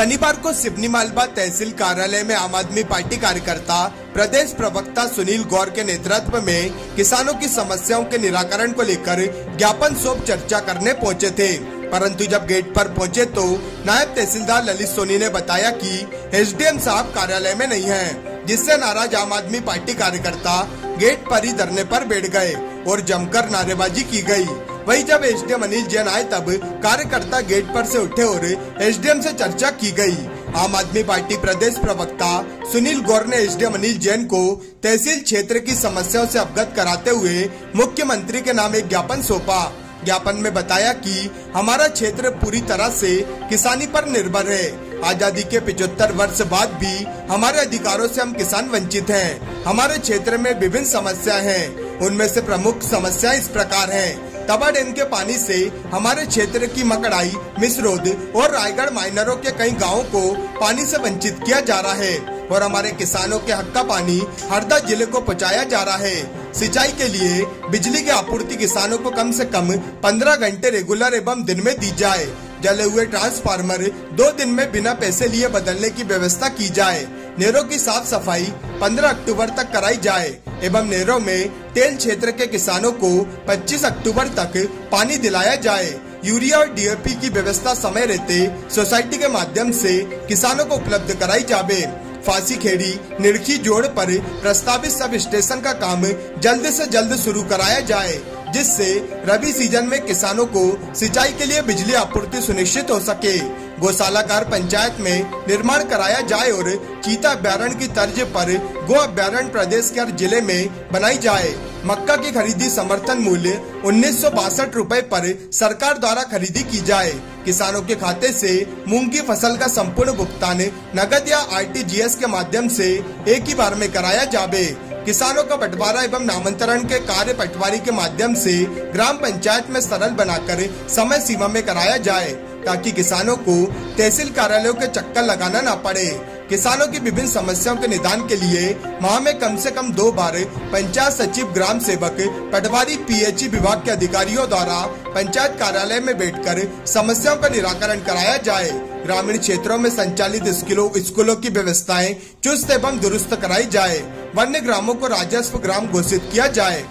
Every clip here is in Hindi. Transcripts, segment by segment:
शनिवार को सिवनी मालवा तहसील कार्यालय में आम आदमी पार्टी कार्यकर्ता प्रदेश प्रवक्ता सुनील गौर के नेतृत्व में किसानों की समस्याओं के निराकरण को लेकर ज्ञापन सौंप चर्चा करने पहुंचे थे। परंतु जब गेट पर पहुंचे तो नायब तहसीलदार ललित सोनी ने बताया कि एसडीएम साहब कार्यालय में नहीं हैं, जिससे नाराज आम आदमी पार्टी कार्यकर्ता गेट पर ही धरने पर बैठ गए और जमकर नारेबाजी की गई। वहीं जब एसडीएम अनिल जैन आए तब कार्यकर्ता गेट पर से उठे और एसडीएम से चर्चा की गई। आम आदमी पार्टी प्रदेश प्रवक्ता सुनील गौर ने एसडीएम अनिल जैन को तहसील क्षेत्र की समस्याओं से अवगत कराते हुए मुख्यमंत्री के नाम एक ज्ञापन सौंपा। ज्ञापन में बताया कि हमारा क्षेत्र पूरी तरह से किसानी पर निर्भर है। आजादी के 75 वर्ष बाद भी हमारे अधिकारों से हम किसान वंचित हैं। हमारे क्षेत्र में विभिन्न समस्याएं हैं, उनमें से प्रमुख समस्याएं इस प्रकार हैं। तवा डैम के पानी से हमारे क्षेत्र की मकड़ाई, मिसरोद और रायगढ़ माइनरों के कई गांवों को पानी से वंचित किया जा रहा है और हमारे किसानों के हक का पानी हरदा जिले को पहुंचाया जा रहा है। सिंचाई के लिए बिजली की आपूर्ति किसानों को कम से कम 15 घंटे रेगुलर एवं दिन में दी जाए। जले हुए ट्रांसफार्मर 2 दिन में बिना पैसे लिए बदलने की व्यवस्था की जाए। नहरों की साफ सफाई 15 अक्टूबर तक कराई जाए एवं नहरों में तेल क्षेत्र के किसानों को 25 अक्टूबर तक पानी दिलाया जाए। यूरिया और डीएपी की व्यवस्था समय रहते सोसाइटी के माध्यम से किसानों को उपलब्ध कराई जावे। फांसी खेड़ी निड़खी जोड़ पर प्रस्तावित सब स्टेशन का काम जल्द से जल्द शुरू कराया जाए, जिससे रबी सीजन में किसानों को सिंचाई के लिए बिजली आपूर्ति सुनिश्चित हो सके। गौशालाकार पंचायत में निर्माण कराया जाए और चीता अभ्यारण्य की तर्ज पर गो अभ्यारण्य प्रदेश के हर जिले में बनाई जाए। मक्का की खरीदी समर्थन मूल्य 1962 रुपए पर सरकार द्वारा खरीदी की जाए। किसानों के खाते से मूंग की फसल का संपूर्ण भुगतान नगद या आरटीजीएस के माध्यम से एक ही बार में कराया जावे। किसानों का बंटवारा एवं नामांतरण के कार्य पटवारी के माध्यम से ग्राम पंचायत में सरल बनाकर समय सीमा में कराया जाए, ताकि किसानों को तहसील कार्यालयों के चक्कर लगाना न पड़े। किसानों की विभिन्न समस्याओं के निदान के लिए माह में कम से कम 2 बार पंचायत सचिव, ग्राम सेवक, पटवारी, पीएचई विभाग के अधिकारियों द्वारा पंचायत कार्यालय में बैठकर समस्याओं का निराकरण कराया जाए। ग्रामीण क्षेत्रों में संचालित स्कूलों की व्यवस्थाएं चुस्त एवं दुरुस्त कराई जाए। वन्य ग्रामों को राजस्व ग्राम घोषित किया जाए।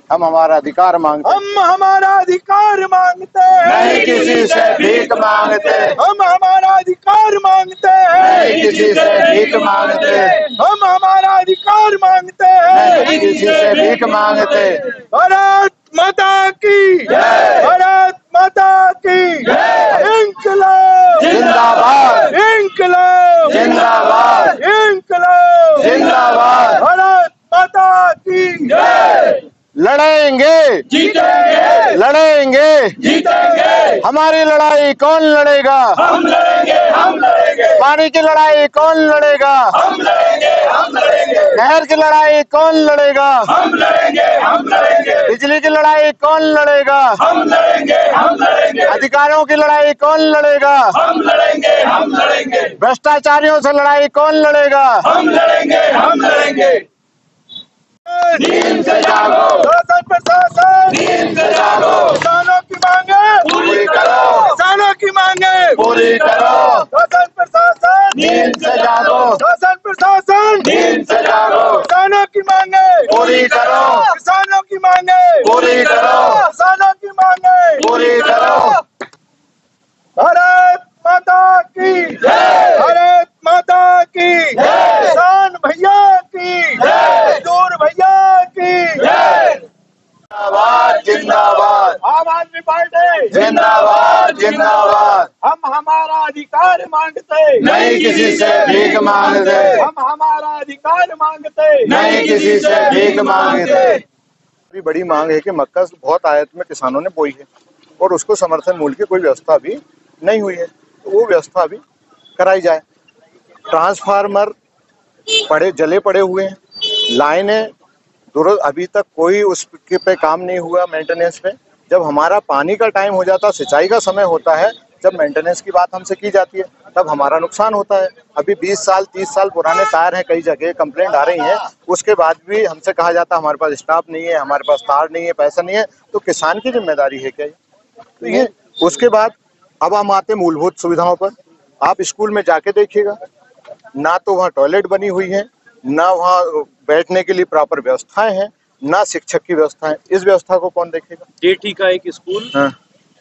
हम हमारा अधिकार मांगते, हम हमारा अधिकार मांगते, नहीं किसी से भीख मांगते। हम हमारा अधिकार मांगते, नहीं किसी से भीख मांगते। हम हमारा अधिकार मांगते, नहीं किसी से भीख मांगते। भारत माता की जय, भारत माता की जय। इंकलाब जिंदाबाद, इंकलाब जिंदाबाद, इंकलाब जिंदाबाद। भारत माता की जय। लड़ेंगे जीतेंगे, लड़ेंगे जीतेंगे। हमारी लड़ाई कौन लड़ेगा? हम लड़ेंगे, हम लड़ेंगे। पानी की लड़ाई कौन लड़ेगा? हम लड़ेंगे, हम लड़ेंगे। नहर की लड़ाई कौन लड़ेगा? हम लड़ेंगे, हम लड़ेंगे। बिजली की लड़ाई कौन लड़ेगा? हम लड़ेंगे, हम लड़ेंगे। अधिकारों की लड़ाई कौन लड़ेगा? हम लड़ेंगे, हम लड़ेंगे। भ्रष्टाचारियों से लड़ाई कौन लड़ेगा? हम लड़ेंगे, हम लड़ेंगे। नींद से जागो, शासन प्रशासन नींद से जागो, किसानों की मांगे पूरी करो, किसानों की मांगे पूरी करो। शासन प्रशासन नींद से जागो, शासन प्रशासन नींद से जागो, किसानों की मांगे पूरी करो, किसानों की मांगे पूरी करो, किसानों की मांगे पूरी करो। भारत माता की जय, भारत माता की जय। किसान भैया की जय, मजदूर भैया की जय। जिंदाबाद, जिंदाबाद, आम आदमी पार्टी जिंदाबाद, जिंदाबाद। हम हमारा अधिकार मांगते, नहीं किसी से भीख मांगते, हम हमारा अधिकार मांगते, नहीं किसी से भीख मांगते। भी बड़ी मांग है कि मक्का बहुत आयत में किसानों ने बोई है और उसको समर्थन मूल्य की कोई व्यवस्था भी नहीं हुई है, तो वो व्यवस्था भी कराई जाए। ट्रांसफार्मर जले पड़े हुए हैं, लाइनें अभी तक कोई उसके पे काम नहीं हुआ मेंटेनेंस पे। जब हमारा पानी का टाइम हो जाता, सिंचाई का समय होता है, जब मेंटेनेंस की बात हमसे की जाती है तब हमारा नुकसान होता है। अभी 20 साल 30 साल पुराने टायर हैं, कई जगह कंप्लेंट आ रही है, उसके बाद भी हमसे कहा जाता है हमारे पास स्टाफ नहीं है, हमारे पास तार नहीं है, पैसा नहीं है। तो किसान की जिम्मेदारी है क्या ये? तो ये उसके बाद अब हम आते हैं मूलभूत सुविधाओं पर। आप स्कूल में जाके देखिएगा, ना तो वहाँ टॉयलेट बनी हुई है, ना वहाँ बैठने के लिए प्रॉपर व्यवस्थाएं हैं, ना शिक्षक की व्यवस्था है। इस व्यवस्था को कौन देखेगा? डेठी का एक स्कूल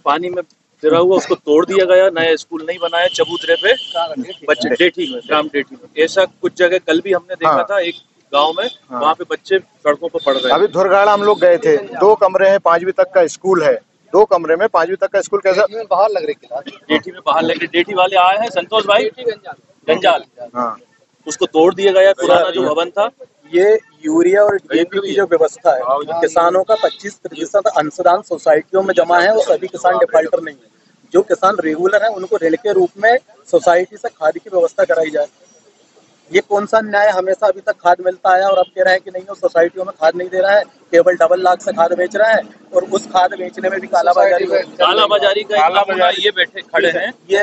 पानी में गिरा हुआ, उसको तोड़ दिया गया, नया स्कूल नहीं बनाया चबूतरे पे बच्चे, डेठी में, ग्राम डेठी में। ऐसा कुछ जगह कल भी हमने देखा था एक गांव में, वहाँ पे बच्चे सड़कों पर पड़ रहे हैं। अभी धुरगाड़ा हम लोग गए थे, 2 कमरे हैं, 5वीं तक का स्कूल है, 2 कमरे में 5वीं तक का स्कूल। कैसा बाहर लग रही क्लास, डेठी में बाहर लग रही। डेठी वाले आए हैं, संतोष भाई गंजाल, हाँ, उसको तोड़ दिया गया, पुराना जो भवन था। ये यूरिया और डीएपी की जो व्यवस्था है, किसानों का 25% अंशदान सोसाइटियों में जमा है और सभी किसान डिफाल्टर नहीं है। जो किसान रेगुलर है उनको ऋण के रूप में सोसाइटी से खाद की व्यवस्था कराई जाए। ये कौन सा न्याय? हमेशा अभी तक खाद मिलता है और अब कह रहे हैं कि नहीं, वो सोसाइटियों में खाद नहीं दे रहा है, केवल डबल लाख से खाद बेच रहा है और उस खाद बेचने में भी कालाबाजारी का ये बैठे खड़े हैं। ये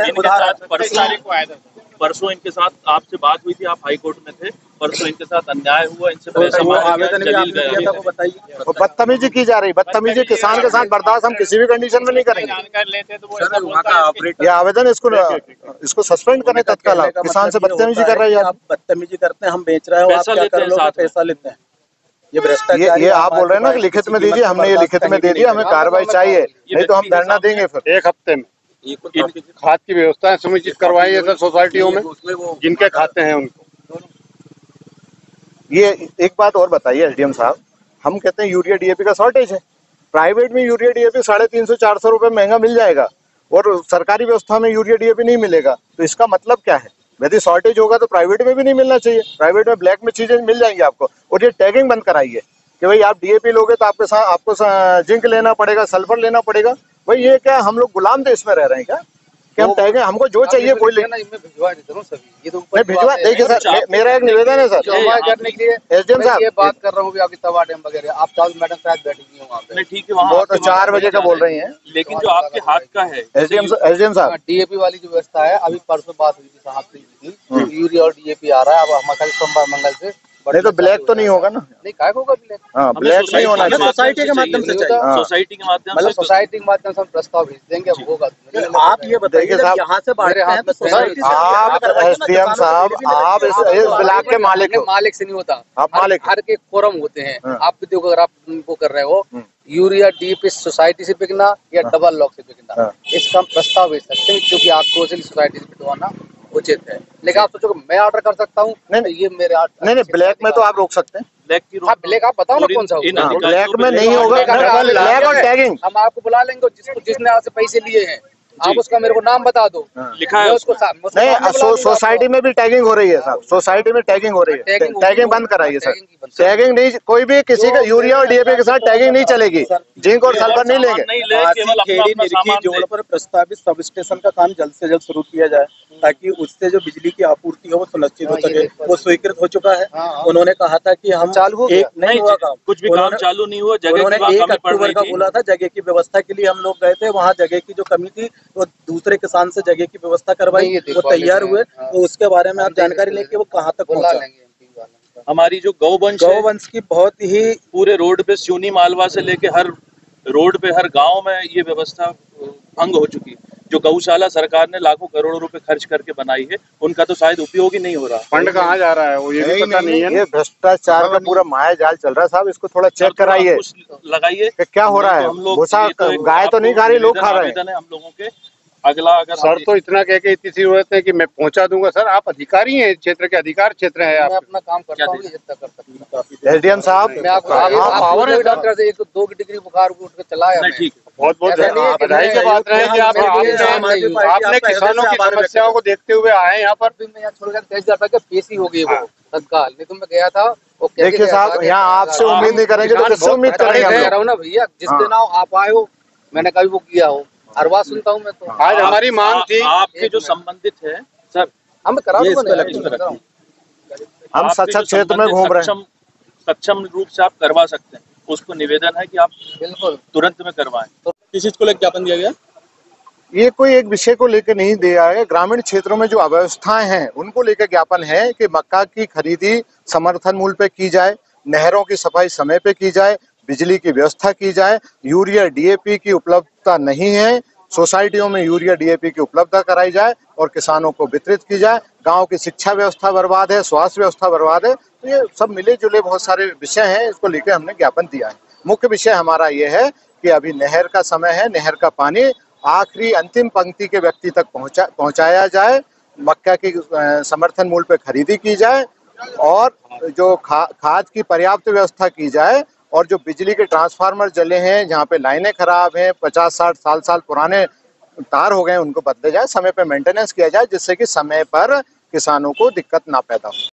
परसों इनके साथ आपसे बात हुई थी, आप हाई कोर्ट में थे, परसों इनके साथ अन्याय हुआ, इनसे पैसा आवेदन भी आपने किया था, वो बताइए। बदतमीजी की जा रही, बदतमीजी किसान के साथ बर्दाश्त हम किसी भी कंडीशन में नहीं करेंगे। ये आवेदन इसको सस्पेंड करें तत्काल। किसान से बदतमीजी कर रहे हैं, आप बदतमीजी करते हैं, हम बेच रहे हो, आप क्या कर लो, पैसा लेते हैं। ये भ्रष्टाचार, ये आप बोल रहे हैं ना कि लिखित में दीजिए, हमने ये लिखित में दे दिया, हमें कार्रवाई चाहिए, नहीं तो हम धरना देंगे। फिर 1 हफ्ते में खाद की व्यवस्था सुनिश्चित करवाई है सोसाइटियों में, जिनके खाते हैं उनको। ये एक बात और बताइए एसडीएम साहब, हम कहते हैं यूरिया डीएपी का शॉर्टेज है, प्राइवेट में यूरिया डीएपी 350-400 रुपए महंगा मिल जाएगा और सरकारी व्यवस्था में यूरिया डीएपी नहीं मिलेगा, तो इसका मतलब क्या है? यदि शॉर्टेज होगा तो प्राइवेट में भी नहीं मिलना चाहिए, प्राइवेट में ब्लैक में चीजें मिल जाएंगी आपको। और ये टैगिंग बंद कराइए कि भाई आप डीएपी लोगे तो आपको जिंक लेना पड़ेगा, सल्फर लेना पड़ेगा। भाई ये क्या हम लोग गुलाम देश में रह रहे हैं क्या कि हम टैग हमको जो चाहिए कोई भिजवा। देखिए सर, मेरा एक निवेदन है सर करने के लिए एसडीएम साहब, ये बात कर रहा हूँ आपकी तवा डैम वगैरह, आप मैडम शायद बैठी वहाँ पे, ठीक है, वहाँ वो तो 4 बजे का बोल रही हैं, लेकिन जो आपके हाथ का है एसडीएम साहब, डीएपी वाली जो व्यवस्था है, अभी परसों बात हुई थी साहब से, यूरिया और डीएपी आ रहा है अब हमारे सोमवार मंगल से। नहीं तो ब्लैक तो नहीं होगा ना? नहीं, क्या होगा ब्लैक? हाँ, ब्लैक नहीं होना चाहिए। सोसाइटी के माध्यम से चाहिए, सोसाइटी के माध्यम से, मतलब सोसाइटी के माध्यम से हम प्रस्ताव भेज देंगे, होगा। आप ये बताइए साहब, यहाँ से बाहर हैं तो सोसाइटी से आप एसडीएम साहब, आप इस ब्लॉक के मालिक से नहीं होता, आप मालिक, हर के फोरम होते हैं। आप भी देखो, अगर आप उनको कर रहे हो यूरिया डीएपी सोसाइटी से बिकना या डबल लॉक से बिकना, इसका हम प्रस्ताव भेज सकते हैं, क्योंकि आपको सोसाइटी से बिकवाना उचित है। लेकिन आप सोचो मैं ऑर्डर कर सकता हूँ, नहीं ये मेरे नहीं, ब्लैक में तो आप रोक सकते हैं। ब्लैक की ब्लैक आप बताओ ना कौन सा होगा? ब्लैक में नहीं होगा, ब्लैक और टैगिंग हम आपको बुला लेंगे, जिसने आपसे पैसे लिए हैं, आप उसका मेरे को नाम बता दो, लिखा है उसको नहीं। सोसाइटी में भी टैगिंग हो रही है साहब, सोसाइटी में टैगिंग हो रही है, टैगिंग बंद कराइए सर। टैगिंग नहीं, कोई भी किसी का यूरिया और डीएपी के साथ टैगिंग नहीं चलेगी, जिंक और सल्फर नहीं लेंगे। जोड़ पर प्रस्तावित सब स्टेशन का काम जल्द से जल्द शुरू किया जाए, ताकि उससे जो बिजली की आपूर्ति हो वो सुनिश्चित हो सके। वो स्वीकृत हो चुका है, उन्होंने कहा था कि हम चालू हो, नहीं हुआ काम, कुछ भी काम चालू नहीं हुआ। उन्होंने 1 अक्टूबर का बोला था, जगह की व्यवस्था के लिए हम लोग गए थे, वहाँ जगह की जो कमी थी वो दूसरे किसान से जगह की व्यवस्था करवाई, वो तैयार हुए, तो उसके बारे में आप जानकारी लेके वो कहाँ तक पहुँचा। हमारी जो गौवंश की बहुत ही पूरे रोड पे सिवनी मालवा से लेके हर रोड पे हर गांव में ये व्यवस्था भंग हो चुकी है। जो गौशाला सरकार ने लाखों करोड़ों रुपए खर्च करके बनाई है, उनका तो शायद उपयोग ही नहीं हो रहा। फंड कहाँ जा रहा है वो ये भी पता नहीं है। ये भ्रष्टाचार का पूरा माया जाल चल रहा है साहब, इसको थोड़ा चेक कराइए, लगाइए क्या हो रहा है। भूसा गाय तो नहीं खा रही, लोग खा रहे हैं। हम लोगों के अगला अगर सर तो इतना कह के इतनी जरूरत है कि मैं पहुंचा दूंगा। सर आप अधिकारी हैं, क्षेत्र के अधिकार क्षेत्र है, आप अपना काम करता हूँ, जितना कर सकता हूँ। एसडीएम साहब, पावर है डॉक्टर से 2 की डिग्री बुखार उठ के चलाया। ठीक, बहुत बहुत बधाई की बात रहे कि आपने किसानों की समस्याओं को देखते हुए आए यहाँ पर। मैं यहाँ छोड़ कर 10,000 रुपए पेशी हो गई वो तत्काल, नहीं तो मैं गया था। देखिए साहब, यहाँ आपसे उम्मीद नहीं करेंगे तो किससे उम्मीद करेंगे? कह रहा हूँ ना भैया, जिस दिन आप आए हो मैंने कभी वो किया हो, हर बात सुनता हूँ मैं। तो आज हमारी मांग थी आपके जो संबंधित है सर, हम करा हम सक्षम क्षेत्र में घूम रहे हैं, सक्षम रूप से आप करवा सकते हैं। उसको निवेदन है कि आप बिल्कुल तुरंत में करवाएं। किस चीज को लेकर ज्ञापन दिया गया? ये कोई एक विषय को लेकर नहीं दिया है, ग्रामीण क्षेत्रों में जो अव्यवस्थाएं हैं उनको लेकर ज्ञापन है कि मक्का की खरीदी समर्थन मूल्य पे की जाए, नहरों की सफाई समय पे की जाए, बिजली की व्यवस्था की जाए। यूरिया डीएपी की उपलब्धता नहीं है सोसाइटियों में यूरिया डीएपी की उपलब्धता कराई जाए और किसानों को वितरित की जाए। गांव की शिक्षा व्यवस्था बर्बाद है, स्वास्थ्य व्यवस्था बर्बाद है, तो ये सब मिले जुले बहुत सारे विषय हैं, इसको लेकर हमने ज्ञापन दिया है। मुख्य विषय हमारा ये है कि अभी नहर का समय है, नहर का पानी आखिरी अंतिम पंक्ति के व्यक्ति तक पहुंचाया जाए, मक्का की समर्थन मूल्य पे खरीदी की जाए और जो खाद की पर्याप्त व्यवस्था की जाए और जो बिजली के ट्रांसफार्मर जले हैं, जहाँ पे लाइनें खराब हैं, 50-60 साल पुराने तार हो गए, उनको बदले जाए, समय पे मेंटेनेंस किया जाए, जिससे कि समय पर किसानों को दिक्कत ना पैदा हो।